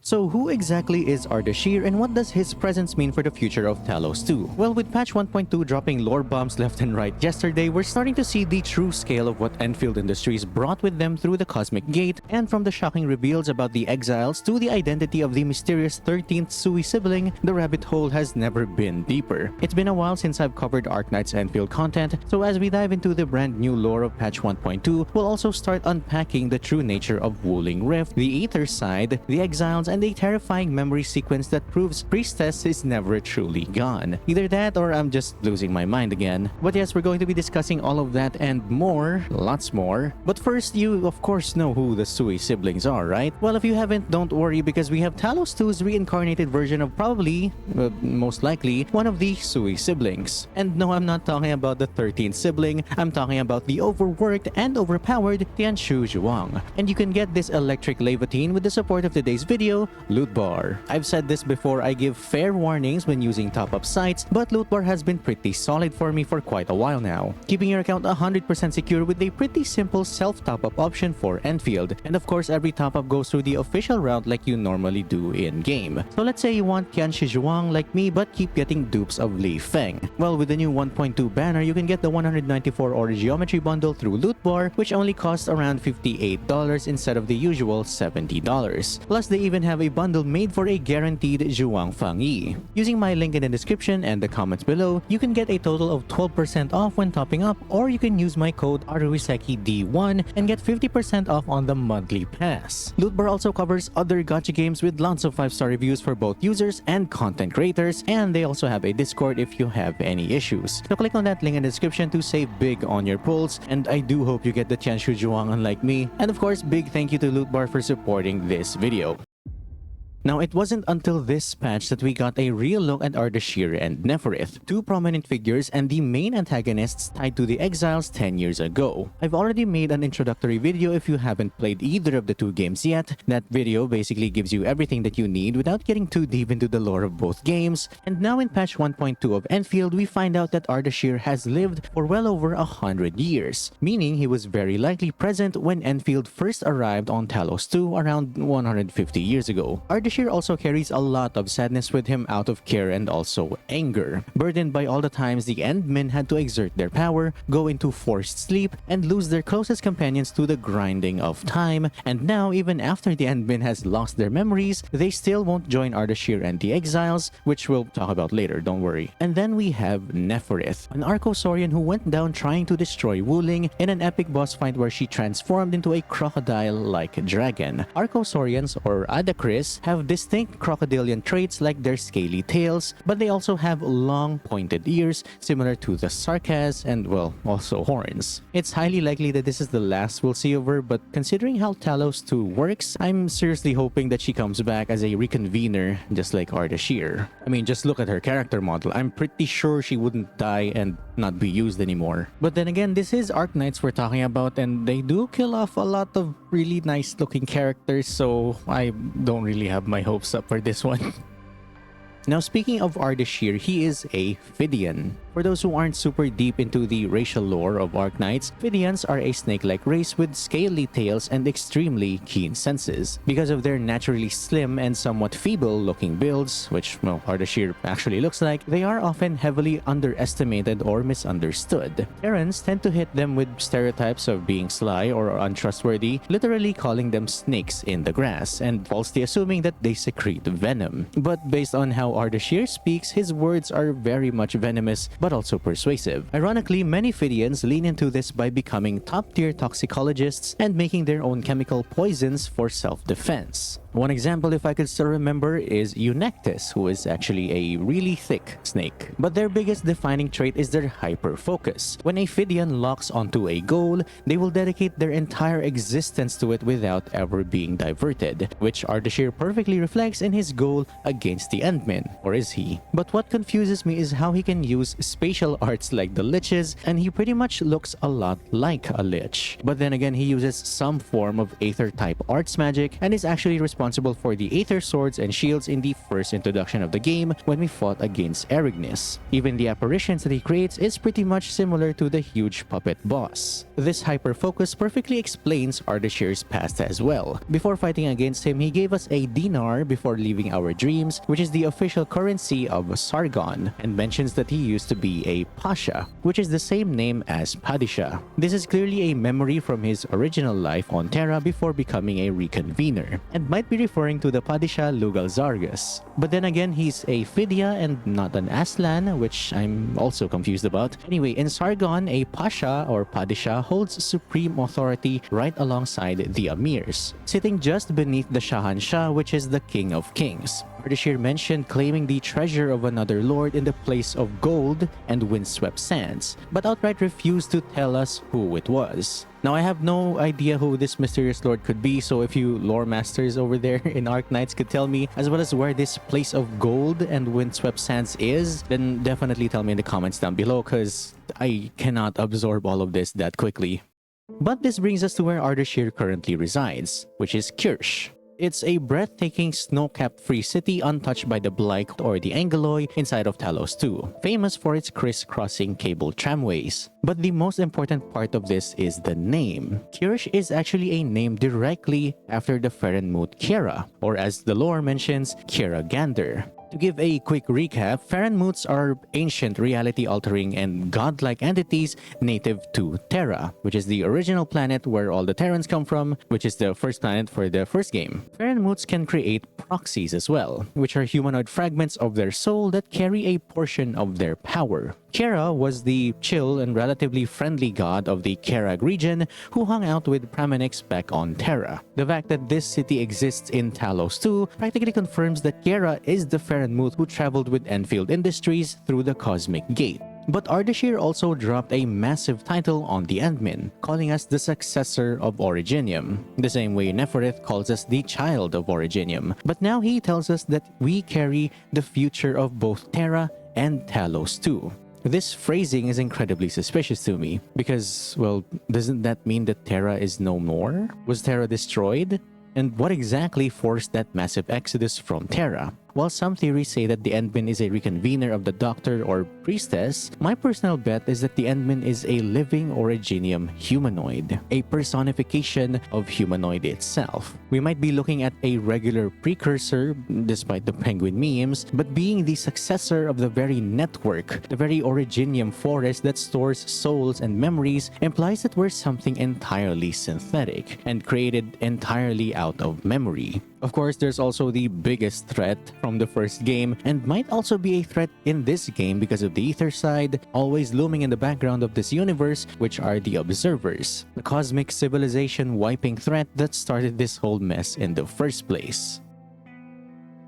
So who exactly is Ardashir and what does his presence mean for the future of Talos 2? Well, with patch 1.2 dropping lore bombs left and right yesterday, we're starting to see the true scale of what Endfield Industries brought with them through the Cosmic Gate, and from the shocking reveals about the exiles to the identity of the mysterious 13th Suie sibling, the rabbit hole has never been deeper. It's been a while since I've covered Arknights Endfield content, so as we dive into the brand new lore of patch 1.2, we'll also start unpacking the true nature of Wuling Rift, the Aether side, the exiles, and a terrifying memory sequence that proves Priestess is never truly gone. Either that or I'm just losing my mind again. But yes, we're going to be discussing all of that and more, lots more. But first, you of course know who the Suie siblings are, right? Well, if you haven't, don't worry, because we have Talos 2's reincarnated version of probably, most likely, one of the Suie siblings. And no, I'm not talking about the 13th sibling, I'm talking about the overworked and overpowered Tianshu Zhuang. And you can get this electric Levatine with the support of today's video, Loot Bar. I've said this before, I give fair warnings when using top-up sites, but Loot Bar has been pretty solid for me for quite a while now, keeping your account 100% secure with a pretty simple self-top-up option for Endfield. And of course, every top-up goes through the official route like you normally do in-game. So let's say you want Tianshi Zhuang like me but keep getting dupes of Li Feng. Well, with the new 1.2 banner, you can get the 194 Origiometry bundle through Loot Bar, which only costs around $58 instead of the usual $70. Plus, they even have a bundle made for a guaranteed Zhuang Fangyi. Using my link in the description and the comments below, you can get a total of 12% off when topping up, or you can use my code ARUISEKI-D1 and get 50% off on the monthly pass. Loot Bar also covers other gacha games with lots of 5-star reviews for both users and content creators, and they also have a Discord if you have any issues. So click on that link in the description to save big on your pulls, and I do hope you get the Tianshu Zhuang unlike me. And of course, big thank you to Loot Bar for supporting this video. Now, it wasn't until this patch that we got a real look at Ardashir and Nefareth, two prominent figures and the main antagonists tied to the exiles 10 years ago. I've already made an introductory video if you haven't played either of the two games yet. That video basically gives you everything that you need without getting too deep into the lore of both games. And now in patch 1.2 of Endfield, we find out that Ardashir has lived for well over 100 years, meaning he was very likely present when Endfield first arrived on Talos 2 around 150 years ago. Ardashir also carries a lot of sadness with him out of care and also anger, burdened by all the times the Endmen had to exert their power, go into forced sleep, and lose their closest companions to the grinding of time. And now, even after the Endmen has lost their memories, they still won't join Ardashir and the exiles, which we'll talk about later, don't worry. And then we have Nefareth, an Archosaurian who went down trying to destroy Wuling in an epic boss fight where she transformed into a crocodile-like dragon. Archosaurians, or Adakris, have distinct crocodilian traits like their scaly tails, but they also have long pointed ears similar to the Sarkas and, well, also horns. It's highly likely that this is the last we'll see of her, but considering how Talos 2 works, I'm seriously hoping that she comes back as a reconvener just like Ardashir. I mean, just look at her character model. I'm pretty sure she wouldn't die and not be used anymore. But then again, this is Arknights we're talking about, and they do kill off a lot of really nice looking characters, so I don't really have my hopes up for this one. Now, speaking of Ardashir, he is a Phidian. For those who aren't super deep into the racial lore of Arknights, Phidians are a snake-like race with scaly tails and extremely keen senses. Because of their naturally slim and somewhat feeble-looking builds, which, well, Ardashir actually looks like, they are often heavily underestimated or misunderstood. Terrans tend to hit them with stereotypes of being sly or untrustworthy, literally calling them snakes in the grass, and falsely assuming that they secrete venom. But based on how Ardashir speaks, his words are very much venomous, but also persuasive. Ironically, many Phidians lean into this by becoming top-tier toxicologists and making their own chemical poisons for self-defense. One example, if I could still remember, is Eunectus, who is actually a really thick snake. But their biggest defining trait is their hyper-focus. When a Phidian locks onto a goal, they will dedicate their entire existence to it without ever being diverted, which Ardashir perfectly reflects in his goal against the Endmen, or is he? But what confuses me is how he can use spatial arts like the liches, and he pretty much looks a lot like a lich. But then again, he uses some form of Aether-type arts magic and is actually responsible responsible for the Aether swords and shields in the first introduction of the game when we fought against Erignis. Even the apparitions that he creates is pretty much similar to the huge puppet boss. This hyper-focus perfectly explains Ardashir's past as well. Before fighting against him, he gave us a dinar before leaving our dreams, which is the official currency of Sargon, and mentions that he used to be a pasha, which is the same name as Padishah. This is clearly a memory from his original life on Terra before becoming a reconvener, and might be referring to the Padishah Lugal Zargus. But then again, he's a Fidya and not an Aslan, which I'm also confused about. Anyway, in Sargon, a pasha or Padishah holds supreme authority right alongside the Amirs, sitting just beneath the Shahanshah, which is the King of Kings. Ardashir mentioned claiming the treasure of another lord in the place of gold and windswept sands, but outright refused to tell us who it was. Now, I have no idea who this mysterious lord could be, so if you lore masters over there in Arknights could tell me, as well as where this place of gold and windswept sands is, then definitely tell me in the comments down below, because I cannot absorb all of this that quickly. But this brings us to where Ardashir currently resides, which is Kirch. It's a breathtaking snow-capped free city untouched by the Blight or the Angeloi inside of Talos 2, famous for its criss-crossing cable tramways. But the most important part of this is the name. Kirch is actually a name directly after the Ferenmut Kiera, or as the lore mentions, Kiera Gander. To give a quick recap, Ferenmuts are ancient reality-altering and godlike entities native to Terra, which is the original planet where all the Terrans come from, which is the first planet for the first game. Ferenmuts can create proxies as well, which are humanoid fragments of their soul that carry a portion of their power. Kiera was the chill and relatively friendly god of the Kerag region who hung out with Pramanix back on Terra. The fact that this city exists in Talos 2 practically confirms that Kiera is the Ferenmut who traveled with Endfield Industries through the Cosmic Gate. But Ardashir also dropped a massive title on the Endmin, calling us the successor of Originium, the same way Nefareth calls us the child of Originium. But now he tells us that we carry the future of both Terra and Talos 2. This phrasing is incredibly suspicious to me, because, well, doesn't that mean that Terra is no more? Was Terra destroyed? And what exactly forced that massive exodus from Terra? While some theories say that the Endmin is a reconvener of the Doctor or Priestess, my personal bet is that the Endmin is a living Originium humanoid, a personification of humanoid itself. We might be looking at a regular precursor, despite the penguin memes, but being the successor of the very network, the very Originium forest that stores souls and memories, implies that we're something entirely synthetic and created entirely out of memory. Of course, there's also the biggest threat from the first game, and might also be a threat in this game because of the Aether side, always looming in the background of this universe, which are the Observers, the cosmic civilization-wiping threat that started this whole mess in the first place.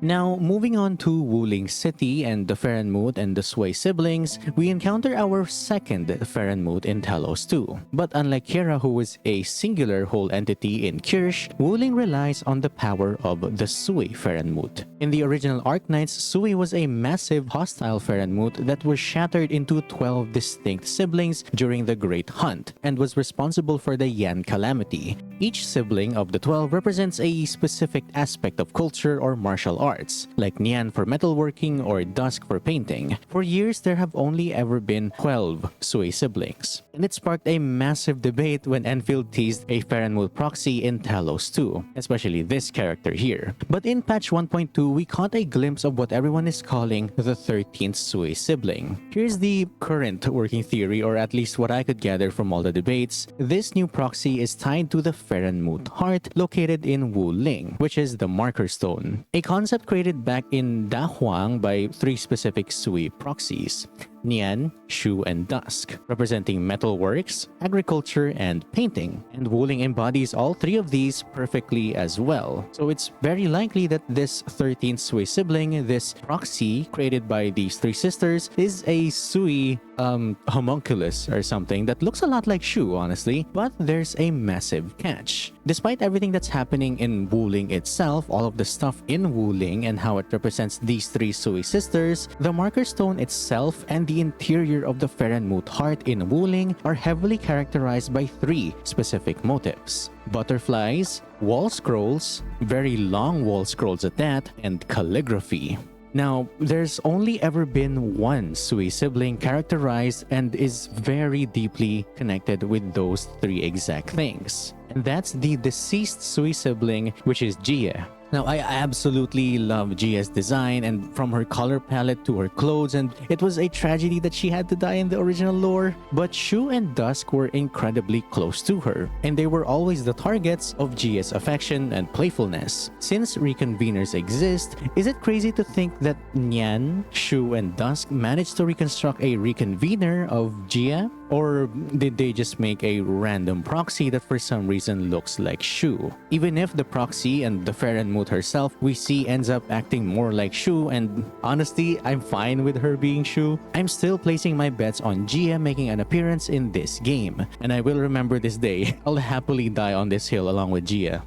Now, moving on to Wuling City and the Ferenmut and the Suie siblings, we encounter our second Ferenmut in Talos 2. But unlike Kiera, who is a singular whole entity in Kirch, Wuling relies on the power of the Suie Ferenmut. In the original Arknights, Suie was a massive hostile Ferenmut that was shattered into 12 distinct siblings during the Great Hunt, and was responsible for the Yan Calamity. Each sibling of the 12 represents a specific aspect of culture or martial arts, like Nian for metalworking or Dusk for painting. For years, there have only ever been 12 Suie siblings, and it sparked a massive debate when Enfield teased a Ferenmut proxy in Talos 2, especially this character here. But in patch 1.2, we caught a glimpse of what everyone is calling the 13th Suie sibling. Here's the current working theory, or at least what I could gather from all the debates. This new proxy is tied to the Ferenmut heart located in Wuling, which is the Marker Stone, a concept created back in Da Huang by 3 specific Suie proxies: Nian, Shu, and Dusk, representing metalworks, agriculture, and painting. And Wuling embodies all 3 of these perfectly as well. So it's very likely that this 13th Suie sibling, this proxy created by these 3 sisters, is a Suie homunculus or something that looks a lot like Shu, honestly. But there's a massive catch. Despite everything that's happening in Wuling itself, all of the stuff in Wuling and how it represents these 3 Suie sisters, the Marker Stone itself and the interior of the Ferenmut heart in Wuling are heavily characterized by 3 specific motifs: butterflies, wall scrolls, very long wall scrolls at that, and calligraphy. Now, there's only ever been one Suie sibling characterized and is very deeply connected with those 3 exact things. And that's the deceased Suie sibling, which is Jie. Now, I absolutely love Gia's design, and from her color palette to her clothes, and it was a tragedy that she had to die in the original lore. But Shu and Dusk were incredibly close to her, and they were always the targets of Gia's affection and playfulness. Since reconveners exist, is it crazy to think that Nyan, Shu, and Dusk managed to reconstruct a reconvener of Gia? Or did they just make a random proxy that for some reason looks like Shu? Even if the proxy and the Ferenmut herself we see ends up acting more like Shu, and honestly, I'm fine with her being Shu, I'm still placing my bets on Gia making an appearance in this game. And I will remember this day. I'll happily die on this hill along with Gia.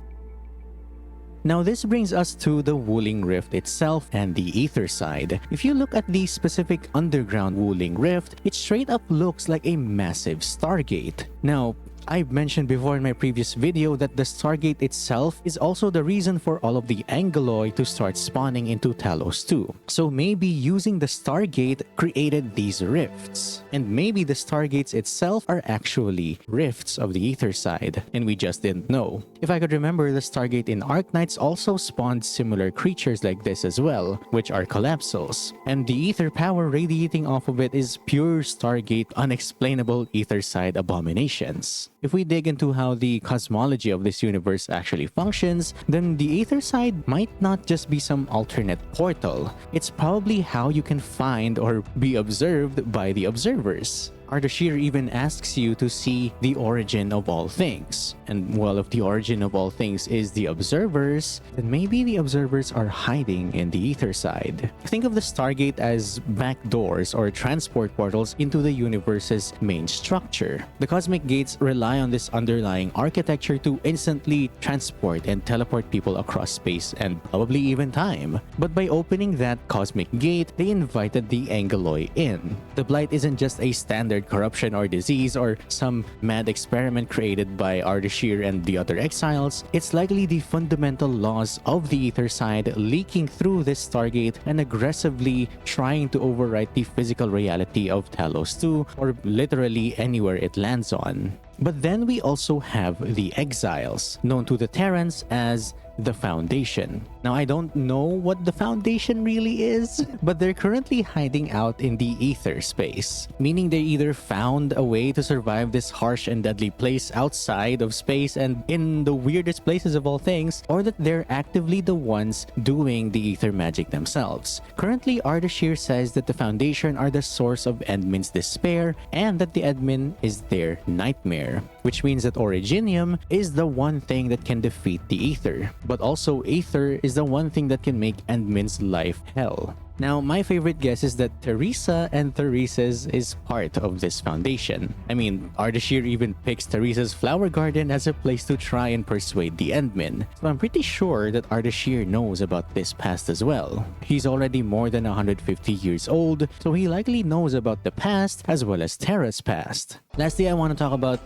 Now this brings us to the Wuling Rift itself and the Aether side. If you look at the specific underground Wuling Rift, it straight up looks like a massive Stargate. Now, I've mentioned before in my previous video that the Stargate itself is also the reason for all of the Angeloi to start spawning into Talos 2. So maybe using the Stargate created these rifts. And maybe the Stargates itself are actually rifts of the Aether side, and we just didn't know. If I could remember, the Stargate in Arknights also spawned similar creatures like this as well, which are collapsals. And the Aether power radiating off of it is pure Stargate unexplainable Aether side abominations. If we dig into how the cosmology of this universe actually functions, then the Aether side might not just be some alternate portal. It's probably how you can find or be observed by the observers. Ardashir even asks you to see the origin of all things. And well, if the origin of all things is the observers, then maybe the observers are hiding in the Aether side. Think of the Stargate as back doors or transport portals into the universe's main structure. The cosmic gates rely on this underlying architecture to instantly transport and teleport people across space and probably even time. But by opening that cosmic gate, they invited the Angeloi in. The Blight isn't just a standard corruption or disease or some mad experiment created by Ardashir and the other exiles. It's likely the fundamental laws of the Aether side leaking through this Stargate and aggressively trying to overwrite the physical reality of Talos 2, or literally anywhere it lands on. But then we also have the exiles, known to the Terrans as the Foundation. Now, I don't know what the Foundation really is, but they're currently hiding out in the Aether space, meaning they either found a way to survive this harsh and deadly place outside of space and in the weirdest places of all things, or that they're actively the ones doing the Aether magic themselves. Currently, Ardashir says that the Foundation are the source of Edmin's despair and that the Edmin is their nightmare, which means that Originium is the one thing that can defeat the Aether. But also Aether is the one thing that can make Edmin's life hell. Now, my favorite guess is that Teresa and Theresa's is part of this foundation. I mean, Ardashir even picks Teresa's flower garden as a place to try and persuade the Endmin. So I'm pretty sure that Ardashir knows about this past as well. He's already more than 150 years old, so he likely knows about the past as well as Terra's past. Lastly, I want to talk about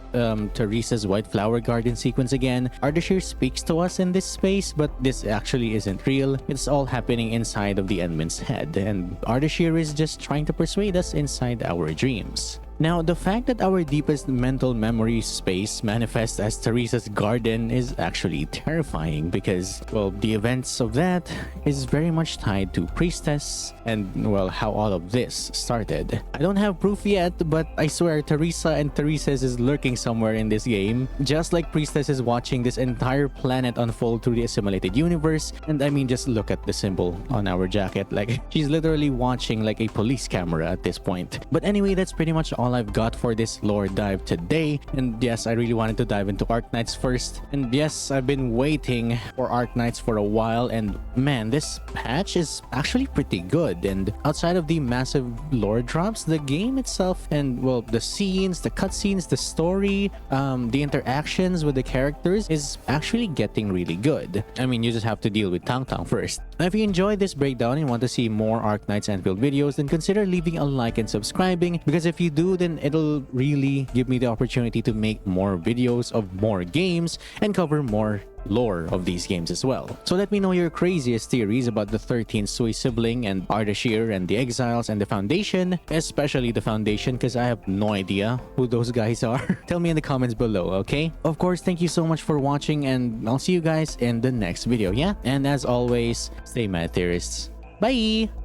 Teresa's white flower garden sequence again. Ardashir speaks to us in this space, but this actually isn't real. It's all happening inside of the Endmin's head, and Ardashir is just trying to persuade us inside our dreams. Now, the fact that our deepest mental memory space manifests as Teresa's garden is actually terrifying because, well, the events of that is very much tied to Priestess and, well, how all of this started. I don't have proof yet, but I swear Teresa and Teresa's is lurking somewhere in this game, just like Priestess is watching this entire planet unfold through the assimilated universe. And I mean, just look at the symbol on our jacket. Like, she's literally watching like a police camera at this point. But anyway, that's pretty much all all I've got for this lore dive today. And yes, I really wanted to dive into Arknights first. And yes, I've been waiting for Arknights for a while, and man, this patch is actually pretty good. And outside of the massive lore drops, the game itself and, well, the scenes, the cutscenes, the story, the interactions with the characters is actually getting really good. I mean, you just have to deal with Tang Tang first. Now, if you enjoyed this breakdown and want to see more Arknights Endfield videos, then consider leaving a like and subscribing, because if you do, then it'll really give me the opportunity to make more videos of more games and cover more lore of these games as well. So let me know your craziest theories about the 13th Suie sibling and Ardashir and the Exiles and the Foundation, especially the Foundation, because I have no idea who those guys are. Tell me in the comments below, okay? Of course, thank you so much for watching, and I'll see you guys in the next video, yeah? And as always, stay mad, theorists. Bye!